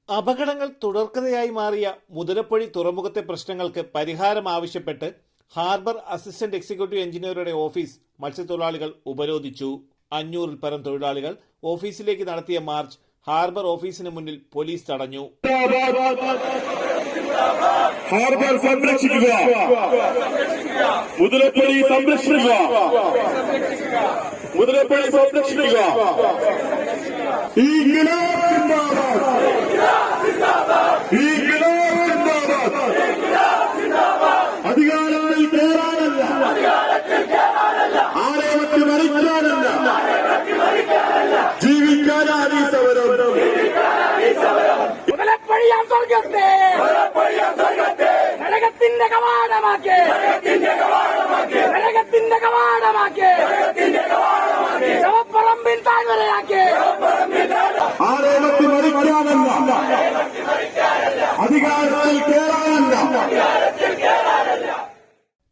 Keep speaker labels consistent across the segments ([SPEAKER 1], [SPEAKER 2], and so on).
[SPEAKER 1] അപകടങ്ങൾ തുടർക്കഥയായി മാറിയ മുതലപ്പൊഴി തുറമുഖത്തെ പ്രശ്നങ്ങൾക്ക് പരിഹാരം ആവശ്യപ്പെട്ട് ഹാർബർ അസിസ്റ്റന്റ് എക്സിക്യൂട്ടീവ് എഞ്ചിനീയറുടെ ഓഫീസ് മത്സ്യത്തൊഴിലാളികൾ ഉപരോധിച്ചു. 500-ൽ പരം തൊഴിലാളികൾ ഓഫീസിലേക്ക് നടത്തിയ മാർച്ച് ഹാർബർ ഓഫീസിന് മുന്നിൽ പോലീസ് തടഞ്ഞു.
[SPEAKER 2] ഹാർബർ സംരക്ഷിക്കുക, മുതലപ്പൊഴി സംരക്ഷിക്കുക, മുതലപ്പൊഴി സംരക്ഷിക്കുക. അധികാരത്തിൽ കയറാനല്ല, ആരോപത്തിൽ മരിക്കാനല്ല, ജീവിക്കാനാണ് ഈ സമരം.
[SPEAKER 3] മുതലപ്പൊഴിയാം സ്വർഗത്തെ നരകത്തിന്റെ കവാടമാക്കി, നരകത്തിന്റെ കവാടമാക്കി, ശവപ്പറമ്പിൻ താഴ്വരയാക്കി.
[SPEAKER 2] ആരോപത്തിൽ മരിക്കാനല്ല, അധികാരത്തിൽ കയറാനല്ല.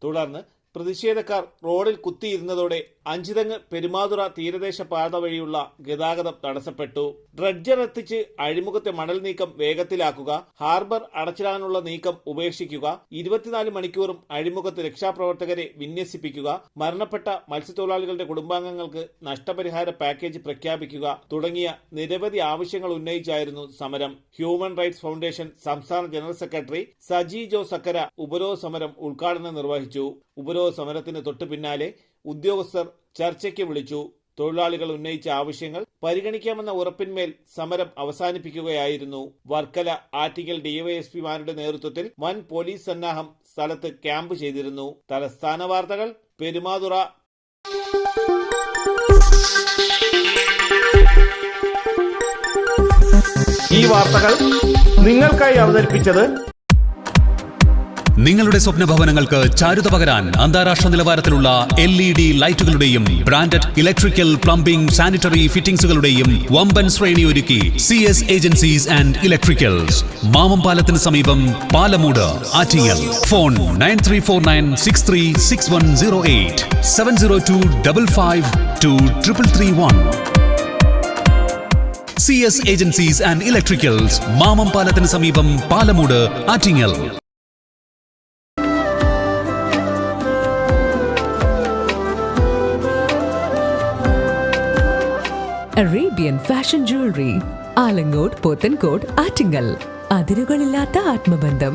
[SPEAKER 1] തുടർന്ന് പ്രതിഷേധക്കാർ റോഡിൽ കുത്തിയിരുന്നതോടെ അഞ്ചുതെങ്ങ് പെരുമാതുറ തീരദേശ പാത വഴിയുള്ള ഗതാഗതം തടസ്സപ്പെട്ടു. ഡ്രഡ്ജർ എത്തിച്ച് അഴിമുഖത്തെ മണൽ നീക്കം വേഗത്തിലാക്കുക, ഹാർബർ അടച്ചിടാനുള്ള നീക്കം ഉപേക്ഷിക്കുക, 24 മണിക്കൂറും അഴിമുഖത്ത് രക്ഷാപ്രവർത്തകരെ വിന്യസിപ്പിക്കുക, മരണപ്പെട്ട മത്സ്യത്തൊഴിലാളികളുടെ കുടുംബാംഗങ്ങൾക്ക് നഷ്ടപരിഹാര പാക്കേജ് പ്രഖ്യാപിക്കുക തുടങ്ങിയ നിരവധി ആവശ്യങ്ങൾ ഉന്നയിച്ചായിരുന്നു സമരം. ഹ്യൂമൻ റൈറ്റ്സ് ഫൗണ്ടേഷൻ സംസ്ഥാന ജനറൽ സെക്രട്ടറി സജി ജോ സക്കര ഉപരോധ സമരം ഉദ്ഘാടനം നിർവഹിച്ചു. ഉപരോധ സമരത്തിന് തൊട്ടു പിന്നാലെ ഉദ്യോഗസ്ഥർ ചർച്ചയ്ക്ക് വിളിച്ചു. തൊഴിലാളികൾ ഉന്നയിച്ച ആവശ്യങ്ങൾ പരിഗണിക്കാമെന്ന ഉറപ്പിന്മേൽ സമരം അവസാനിപ്പിക്കുകയായിരുന്നു. വർക്കല, ആറ്റിങ്ങൽ ഡിവൈഎസ്പിമാരുടെ നേതൃത്വത്തിൽ വൻ പോലീസ് സന്നാഹം സ്ഥലത്ത് ക്യാമ്പ് ചെയ്തിരുന്നു. തലസ്ഥാന വാർത്തകൾ, പെരുമാതുറ.
[SPEAKER 4] ഈ വാർത്തകൾ നിങ്ങൾക്കായി അവതരിപ്പിച്ചത്
[SPEAKER 5] നിങ്ങളുടെ സ്വപ്ന ഭവനങ്ങൾക്ക് ചാരുത പകരാൻ അന്താരാഷ്ട്ര നിലവാരത്തിലുള്ള LED ലൈറ്റുകളുടെയും ബ്രാൻഡഡ് ഇലക്ട്രിക്കൽ, പ്ലംബിംഗ്, സാനിറ്ററി ഫിറ്റിംഗ്സുകളുടെയും വമ്പൻ ശ്രേണി ഒരുക്കി CS agencies and electricals. Mamam പാലത്തിന് സമീപം, Palamood, Attingal. Phone 9349636108 702552331. CS agencies and electricals, Mamam പാലത്തിന് സമീപം, Palamood, Attingal.
[SPEAKER 6] Arabian fashion jewellery, Alangode, Pothencode, Attingal. അതിരുകളില്ലാത്ത ആത്മബന്ധം.